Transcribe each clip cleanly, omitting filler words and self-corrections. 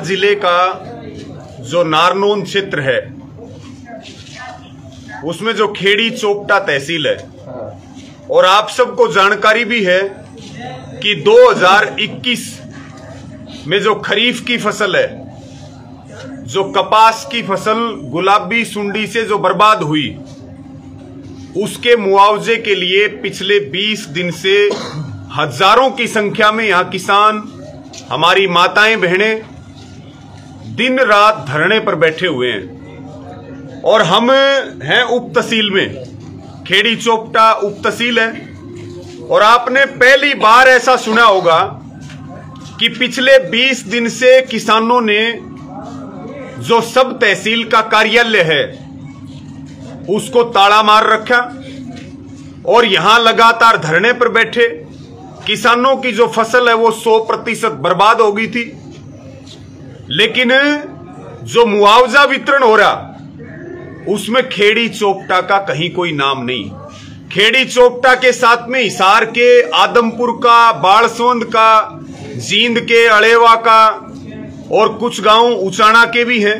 जिले का जो नारनौंद क्षेत्र है उसमें जो खेड़ी चोपटा तहसील है, और आप सबको जानकारी भी है कि 2021 में जो खरीफ की फसल है, जो कपास की फसल गुलाबी सुंडी से जो बर्बाद हुई, उसके मुआवजे के लिए पिछले 20 दिन से हजारों की संख्या में यहां किसान, हमारी माताएं बहनें दिन रात धरने पर बैठे हुए हैं। और हम हैं उप तहसील में, खेड़ी चोपटा उप तहसील है। और आपने पहली बार ऐसा सुना होगा कि पिछले 20 दिन से किसानों ने जो सब तहसील का कार्यालय है उसको ताला मार रखा और यहां लगातार धरने पर बैठे। किसानों की जो फसल है वो 100% बर्बाद हो गई थी, लेकिन जो मुआवजा वितरण हो रहा उसमें खेड़ी चोपटा का कहीं कोई नाम नहीं। खेड़ी चोपटा के साथ में हिसार के, आदमपुर का, बाड़सोंद का, जींद के, अड़ेवा का और कुछ गांव उचाना के भी हैं।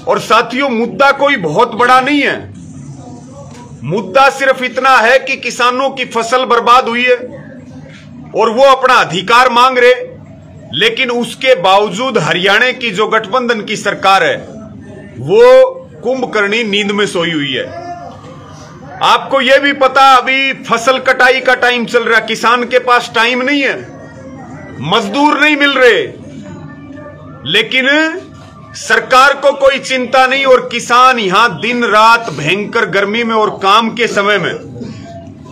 और साथियों, मुद्दा कोई बहुत बड़ा नहीं है। मुद्दा सिर्फ इतना है कि किसानों की फसल बर्बाद हुई है और वो अपना अधिकार मांग रहे, लेकिन उसके बावजूद हरियाणा की जो गठबंधन की सरकार है वो कुंभकर्णी नींद में सोई हुई है। आपको यह भी पता, अभी फसल कटाई का टाइम चल रहा है, किसान के पास टाइम नहीं है, मजदूर नहीं मिल रहे, लेकिन सरकार को कोई चिंता नहीं और किसान यहां दिन रात भयंकर गर्मी में और काम के समय में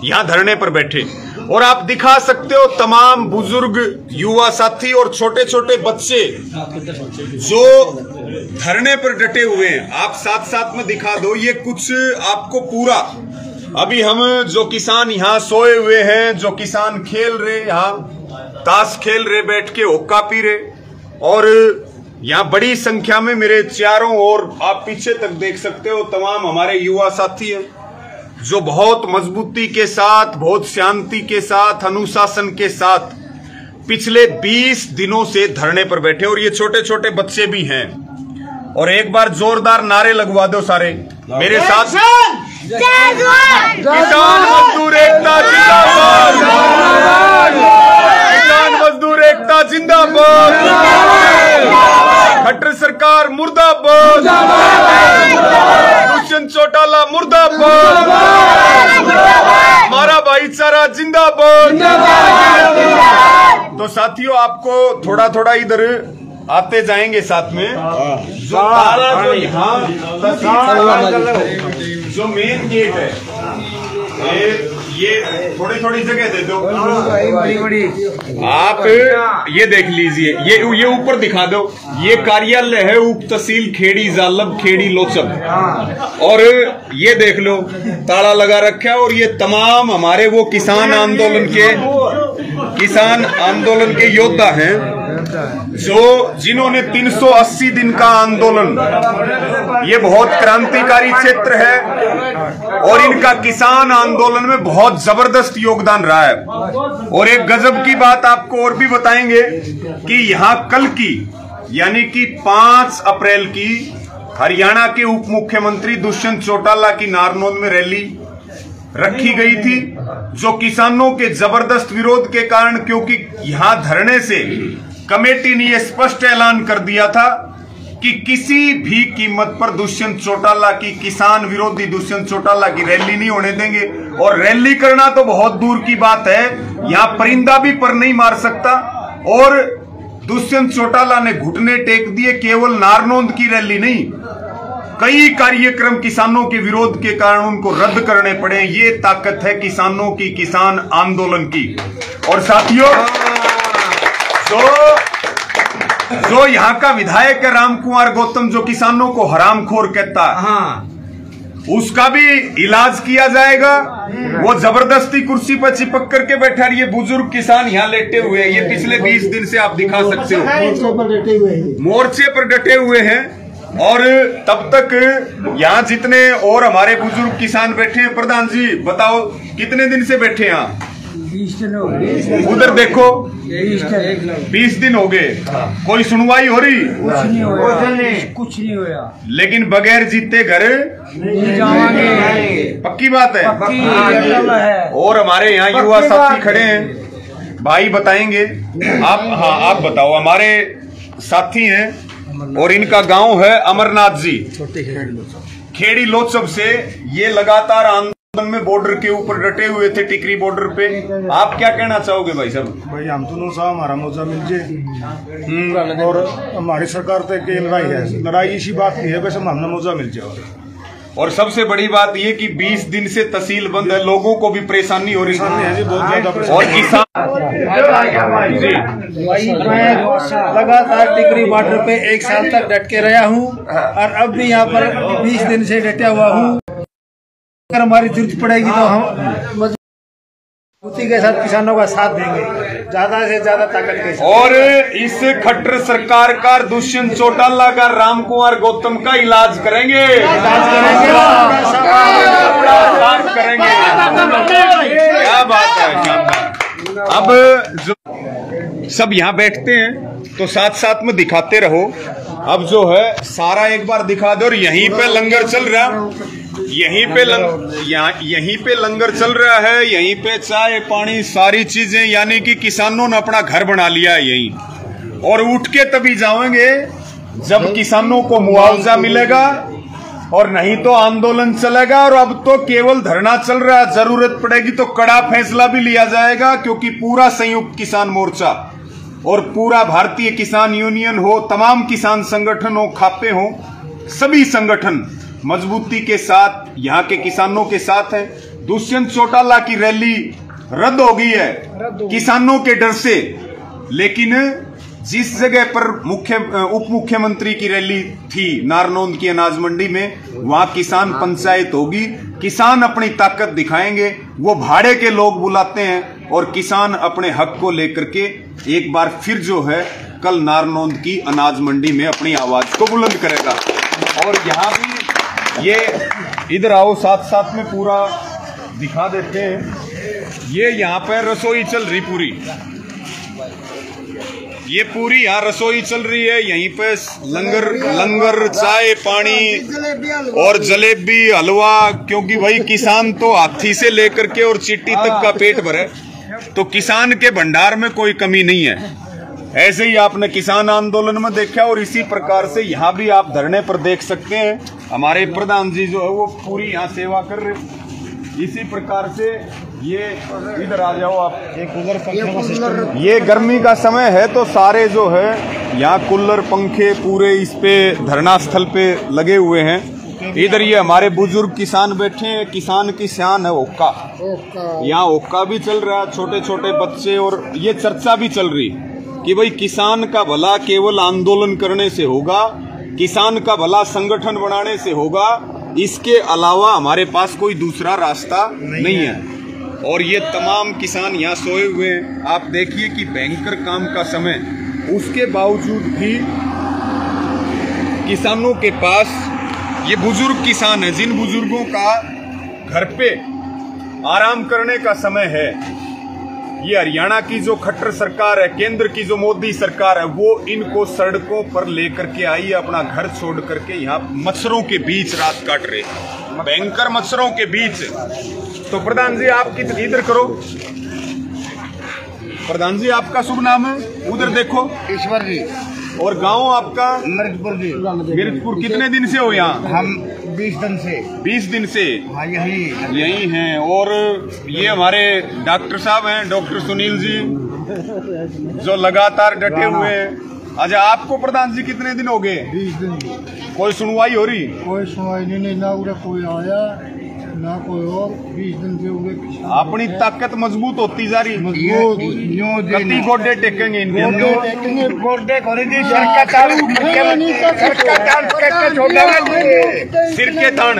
यहां धरने पर बैठे। और आप दिखा सकते हो तमाम बुजुर्ग, युवा साथी और छोटे छोटे बच्चे जो धरने पर डटे हुए हैं। आप साथ साथ में दिखा दो, ये कुछ आपको पूरा, अभी हम जो किसान यहाँ सोए हुए हैं, जो किसान खेल रहे, यहाँ ताश खेल रहे, बैठ के हुक्का पी रहे, और यहाँ बड़ी संख्या में मेरे चारों ओर आप पीछे तक देख सकते हो तमाम हमारे युवा साथी हैं जो बहुत मजबूती के साथ, बहुत शांति के साथ, अनुशासन के साथ पिछले 20 दिनों से धरने पर बैठे, और ये छोटे छोटे बच्चे भी हैं। और एक बार जोरदार नारे लगवा दो सारे मेरे साथ। किसान मजदूर एकता जिंदाबाद, किसान मजदूर एकता जिंदाबाद, खट्टर सरकार मुर्दाबाद, दुष्यंत चौटाला मुर्दाबाद, हमारा भाईचारा जिंदाबाद। तो साथियों, आपको थोड़ा थोड़ा इधर आते जाएंगे साथ में। जो यहाँ जो मेन गेट है, ये थोड़ी थोड़ी जगह दे दो आप, ये देख लीजिए, ये ऊपर दिखा दो, ये कार्यालय है उप तहसील खेड़ी जालब, खेड़ी लोचब, और ये देख लो ताला लगा रखा है। और ये तमाम हमारे वो किसान आंदोलन के योद्धा हैं जिन्होंने 380 दिन का आंदोलन, ये बहुत क्रांतिकारी क्षेत्र है और इनका किसान आंदोलन में बहुत जबरदस्त योगदान रहा है। और एक गजब की बात आपको और भी बताएंगे कि यहाँ कल की, यानी कि 5 अप्रैल की, हरियाणा के उप मुख्यमंत्री दुष्यंत चौटाला की नारनौंद में रैली रखी गई थी, जो किसानों के जबरदस्त विरोध के कारण, क्योंकि यहां धरने से कमेटी ने यह स्पष्ट ऐलान कर दिया था कि किसी भी कीमत पर दुष्यंत चौटाला की, किसान विरोधी दुष्यंत चौटाला की रैली नहीं होने देंगे। और रैली करना तो बहुत दूर की बात है, यहां परिंदा भी पर नहीं मार सकता। और दुष्यंत चौटाला ने घुटने टेक दिए, केवल नारनौंद की रैली नहीं, कई कार्यक्रम किसानों के विरोध के कारण उनको रद्द करने पड़े। ये ताकत है किसानों की, किसान आंदोलन की। और साथियों, जो यहाँ का विधायक है राम कुमार गौतम, जो किसानों को हरामखोर कहता है, उसका भी इलाज किया जाएगा वो जबरदस्ती कुर्सी पर चिपक करके बैठा। ये बुजुर्ग किसान यहाँ लेटे हुए हैं, ये पिछले 20 दिन से आप दिखा सकते हो मोर्चे पर डटे हुए हैं। और तब तक यहाँ जितने और हमारे बुजुर्ग किसान बैठे हैं, प्रधान जी बताओ कितने दिन से बैठे हैं? 20 दिन हो गए। उधर देखो 20 दिन हो गए, कोई सुनवाई हो रही? कुछ नहीं होया। लेकिन बगैर जीते घर नहीं जाएंगे, पक्की बात है। है। और हमारे यहाँ युवा साथी खड़े हैं, भाई बताएंगे। आप हाँ आप बताओ। हमारे साथी हैं और इनका गांव है अमरनाथ जी, खेड़ी लोचब से। ये लगातार आंदोलन में बॉर्डर के ऊपर डटे हुए थे, टिकरी बॉर्डर पे। आप क्या कहना चाहोगे भाई साहब? भाई हम तो साहब हमारा मौजा मिल जाए और हमारी सरकार तक ये लड़ाई है, लड़ाई इसी बात की है, वैसे हमने मौजा मिल जाए। और सबसे बड़ी बात ये कि 20 दिन से तहसील बंद है, लोगों को भी परेशानी हो रही है जी, बहुत ज्यादा। और किसान जी लगातार टिकरी बॉर्डर पे 1 साल तक डट के रहा हूँ और अब भी यहाँ पर 20 दिन से डटा हुआ हूँ। अगर हमारी जरूरत पड़ेगी तो हम मजबूती के साथ किसानों का साथ देंगे, ज्यादा से ज्यादा ताकत के साथ। और इस खट्टर सरकार का दुष्यंत चौटाला का राम कुमार गौतम का इलाज करेंगे, करेंगे। क्या बात है। अब जो सब यहाँ बैठते हैं तो साथ साथ में दिखाते रहो। अब जो है सारा एक बार दिखा दो। और यहीं पे लंगर चल रहा है, यहीं पे लंगर चल रहा है, यहीं पे चाय पानी सारी चीजें, यानी कि किसानों ने अपना घर बना लिया है यहीं। और उठ के तभी जाएंगे जब किसानों को मुआवजा मिलेगा, और नहीं तो आंदोलन चलेगा। और अब तो केवल धरना चल रहा है, जरूरत पड़ेगी तो कड़ा फैसला भी लिया जाएगा, क्योंकि पूरा संयुक्त किसान मोर्चा और पूरा भारतीय किसान यूनियन हो, तमाम किसान संगठन हो, खापे हो, सभी संगठन मजबूती के साथ यहाँ के किसानों के साथ है। दुष्यंत चौटाला की रैली रद्द हो गई है किसानों के डर से, लेकिन जिस जगह पर उप मुख्यमंत्री की रैली थी नारनौंद की अनाज मंडी में, वहां किसान पंचायत होगी, किसान अपनी ताकत दिखाएंगे। वो भाड़े के लोग बुलाते हैं और किसान अपने हक को लेकर के एक बार फिर जो है कल नारनौंद की अनाज मंडी में अपनी आवाज को बुलंद करेगा। और यहाँ भी ये इधर आओ, साथ साथ में पूरा दिखा देते हैं। ये यहाँ पर रसोई चल रही पूरी, ये पूरी यहाँ रसोई चल रही है। यहीं पे लंगर चाय पानी और जलेबी हलवा, क्योंकि भाई किसान तो हाथी से लेकर के और चिट्टी तक का पेट भरे, तो किसान के भंडार में कोई कमी नहीं है। ऐसे ही आपने किसान आंदोलन में देखा, और इसी प्रकार से यहाँ भी आप धरने पर देख सकते हैं। हमारे प्रधान जी जो है वो पूरी यहाँ सेवा कर रहे। इसी प्रकार से ये इधर आ जाओ आप, एक कूलर पंखे का सिस्टम। ये गर्मी का समय है तो सारे जो है यहाँ कूलर पंखे पूरे इस पे धरना स्थल पे लगे हुए हैं। इधर ये हमारे बुजुर्ग किसान बैठे हैं, किसान की शान है ओक्का। यहाँ ओक्का भी चल रहा है, छोटे छोटे बच्चे, और ये चर्चा भी चल रही कि भाई किसान का भला केवल आंदोलन करने से होगा, किसान का भला संगठन बनाने से होगा, इसके अलावा हमारे पास कोई दूसरा रास्ता नहीं है। और ये तमाम किसान यहाँ सोए हुए हैं। आप देखिए कि भयंकर काम का समय, उसके बावजूद भी किसानों के पास, ये बुजुर्ग किसान है जिन बुजुर्गों का घर पे आराम करने का समय है। ये हरियाणा की जो खट्टर सरकार है, केंद्र की जो मोदी सरकार है, वो इनको सड़कों पर लेकर के आई है, अपना घर छोड़ करके यहाँ मच्छरों के बीच रात काट रहे, भयंकर मच्छरों के बीच। तो प्रधान जी आप इधर करो, प्रधान जी आपका शुभ नाम है? उधर देखो। ईश्वर जी। और गांव आपका? मिर्जपुर जी। मिर्जपुर। कितने दिन से हो यहाँ? हम 20 दिन से। 20 दिन से? हाँ, यही हैं। और ये हमारे डॉक्टर साहब हैं, डॉक्टर सुनील जी, जो लगातार डटे हुए हैं। अच्छा, आपको प्रधान जी कितने दिन हो गए? 20 दिन। कोई सुनवाई हो रही? कोई सुनवाई नहीं, ना कोई आया ना कोई और 20 दिन से हुए अपनी ताकत मजबूत होती जा रही। मजबूत कति गोडे टेकेंगे इनके सिर के थान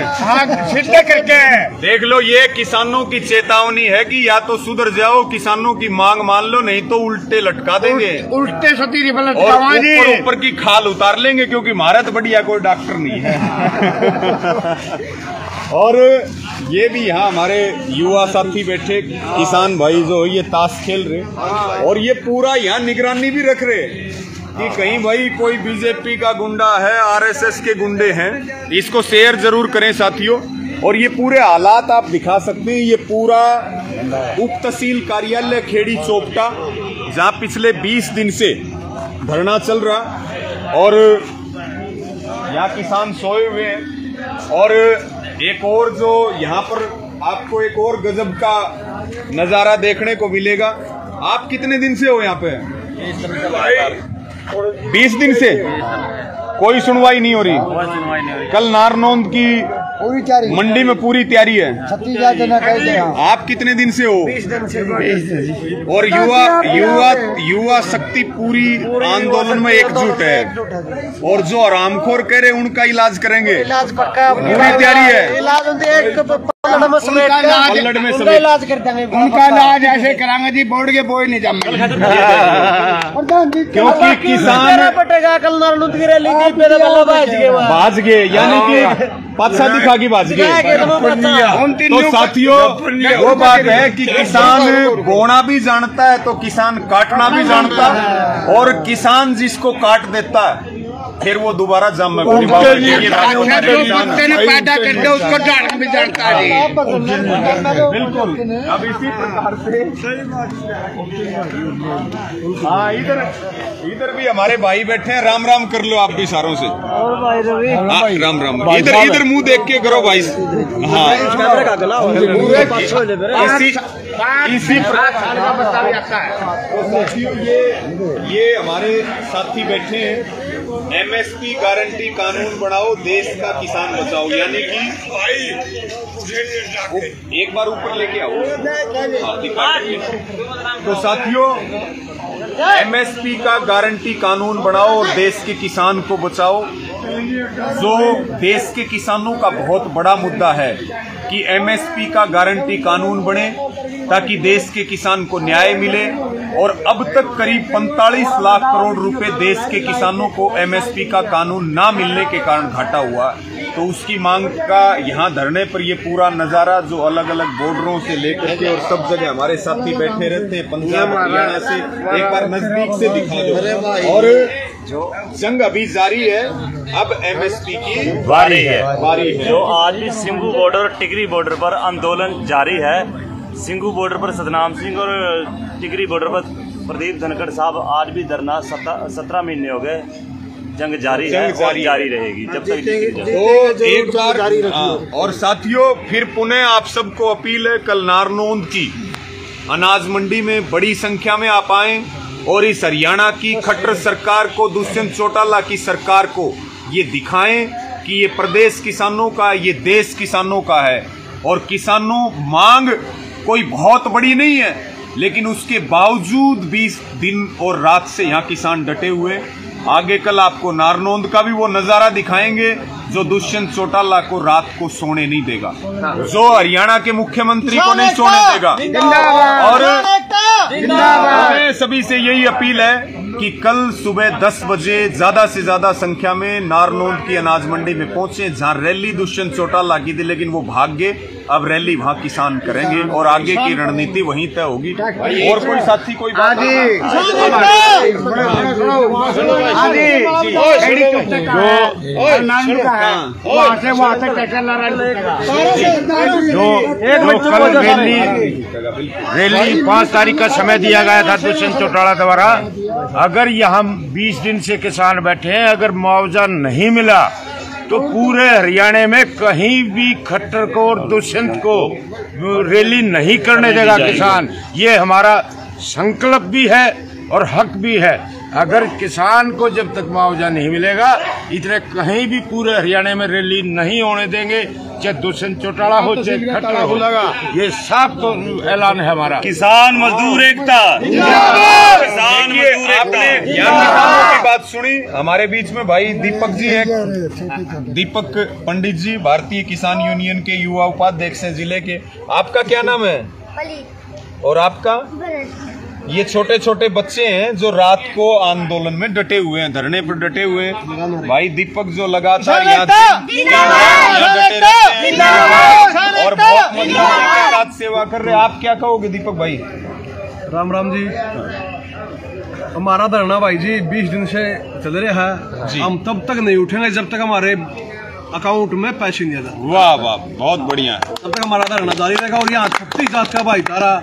देख लो। ये किसानों की चेतावनी है कि या तो सुधर जाओ, किसानों की मांग मान लो, नहीं तो उल्टे लटका देंगे, उल्टे सती और ऊपर की खाल उतार लेंगे, क्योंकि भारत बढ़िया कोई डॉक्टर नहीं है। और ये भी यहाँ हमारे युवा साथी बैठे, किसान भाई जो ये ताश खेल रहे, और ये पूरा यहाँ निगरानी भी रख रहे कि कहीं भाई कोई बीजेपी का गुंडा है, आरएसएस के गुंडे हैं। इसको शेयर जरूर करें साथियों। और ये पूरे हालात आप दिखा सकते हैं। ये पूरा उप तहसील कार्यालय खेड़ी चोपटा, जहाँ पिछले 20 दिन से धरना चल रहा, और यहाँ किसान सोए हुए हैं। और एक और जो यहाँ पर आपको एक और गजब का नजारा देखने को मिलेगा। आप कितने दिन से हो यहाँ पे? 20 दिन से कोई सुनवाई नहीं हो रही। कल नारनौंद की मंडी में पूरी तैयारी है। आप कितने दिन से हो? 20 दिन से। और युवा शक्ति पूरी आंदोलन में एकजुट है, और जो आरामखोर कह रहे उनका इलाज करेंगे। इलाज पक्का पूरी तैयारी है। इलाज इलाज कर देंगे। उनका इलाज ऐसे कराएंगे जी, बोर्ड के बोई नहीं जम क्योंकि किसान पटेगा कल नारनौंद की रैली भाज गए, यानी कि पाछा दिखा के भाज गए। तो साथियों, वो बात है कि किसान बोना भी जानता है तो किसान काटना भी जानता है, और किसान जिसको काट देता है फिर वो दोबारा जाम में पैदा करते उसको डालना भी जानता है। बिल्कुल। अब इसी प्रकार से हाँ, इधर भी हमारे भाई बैठे हैं। राम राम कर लो आप भी सारों से। राम राम। इधर मुंह देख के करो भाई। हाँ, इसी ये हमारे साथी बैठे हैं। एमएसपी गारंटी कानून बनाओ, देश का किसान बचाओ, यानी कि एक बार ऊपर लेके आओ। तो साथियों, एमएसपी का गारंटी कानून बनाओ और देश के किसान को बचाओ। जो देश के किसानों का बहुत बड़ा मुद्दा है कि एमएसपी का गारंटी कानून बने ताकि देश के किसान को न्याय मिले। और अब तक करीब 45 लाख करोड़ रुपए देश के किसानों को एमएसपी का कानून ना मिलने के कारण घाटा हुआ। तो उसकी मांग का यहाँ धरने पर ये पूरा नजारा जो अलग अलग बॉर्डरों से लेकर के और सब जगह हमारे साथी बैठे रहते हैं, पंजाब हरियाणा से, एक बार नजदीक से दिखा दो। और जो जंग अभी जारी है, अब एमएसपी की बारी है। जो आज भी सिंघू बॉर्डर और टिकरी बॉर्डर पर आंदोलन जारी है। सिंघू बॉर्डर पर सतनाम सिंह और टिकरी बॉर्डर पर प्रदीप धनखड़ साहब आज भी धरना 17 महीने हो गए। जंग जारी है और जारी रहेगी जब तक। तो एक बार और साथियों, फिर पुनः आप सबको अपील है, कल नारनौंद की अनाज मंडी में बड़ी संख्या में आप आएं और इस हरियाणा की खट्टर सरकार को, दुष्यंत चौटाला की सरकार को ये दिखाएं कि ये प्रदेश किसानों का, ये देश किसानों का है। और किसानों मांग कोई बहुत बड़ी नहीं है, लेकिन उसके बावजूद 20 दिन और रात से यहाँ किसान डटे हुए। आगे कल आपको नारनौंद का भी वो नजारा दिखाएंगे जो दुष्यंत चौटाला को रात को सोने नहीं देगा, जो हरियाणा के मुख्यमंत्री को नहीं सोने देगा। और सभी से यही अपील है कि कल सुबह 10 बजे ज्यादा से ज्यादा संख्या में नारनौंद की अनाज मंडी में पहुंचे, जहां रैली दुष्यंत चौटाला की थी, लेकिन वो भाग गए। अब रैली वहां किसान करेंगे और आगे की रणनीति वहीं तय होगी। और कोई साथी कोई बात रैली 5 तारीख का समय दिया गया था दुष्यंत चौटाला द्वारा। अगर यहाँ 20 दिन से किसान बैठे हैं, अगर मुआवजा नहीं मिला तो पूरे हरियाणा में कहीं भी खट्टर को और दुष्यंत को रैली नहीं करने देगा किसान। ये हमारा संकल्प भी है और हक भी है। अगर किसान को जब तक मुआवजा नहीं मिलेगा इतने कहीं भी पूरे हरियाणा में रैली नहीं होने देंगे, चाहे दुष्यंत चौटाला हो चाहे खट्टर हो, ये साफ तो ऐलान है हमारा। किसान मजदूर एकता, किसान मजदूर आपने यहाँ किसानों की बात सुनी। हमारे बीच में भाई दीपक जी हैं, दीपक पंडित जी, भारतीय किसान यूनियन के युवा उपाध्यक्ष हैं जिले के। आपका क्या नाम है? और आपका? ये छोटे छोटे बच्चे हैं जो रात को आंदोलन में डटे हुए हैं, धरने पर डटे हुए हैं। भाई दीपक जो लगातार यहाँ डटे रहते हैं और बहुत मजबूती के साथ सेवा कर रहे हैं। आप क्या कहोगे दीपक भाई? राम राम जी। हमारा धरना भाई जी 20 दिन से चल रहा है। हम तब तक नहीं उठेंगे जब तक हमारे अकाउंट में पैसे नहीं आते। वाह वाह, बहुत बढ़िया। तब तक हमारा धरना जारी रहेगा और यहाँ 36 जात का भाईचारा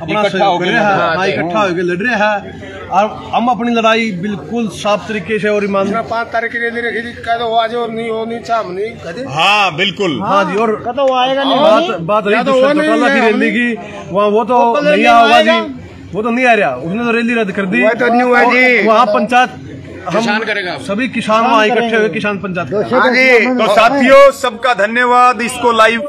अपना इकट्ठा होकर लड़ रहे हैं और हम अपनी लड़ाई बिल्कुल साफ तरीके से और ईमानदारी 5 तारीख की रैली रखी थी, कह दो आज और नहीं होनी चाहिए। हाँ बिल्कुल। हाँ जी, और बात रही चौटाला की रैली की, वहाँ वो तो नहीं आया जी, वो तो नहीं आ रहा, उसने तो रैली रद्द कर दी। वहाँ पंचायत हम करेगा, सभी किसान वहाँ इकट्ठे हुए, किसान पंचायत। तो साथियों सबका धन्यवाद। इसको लाइव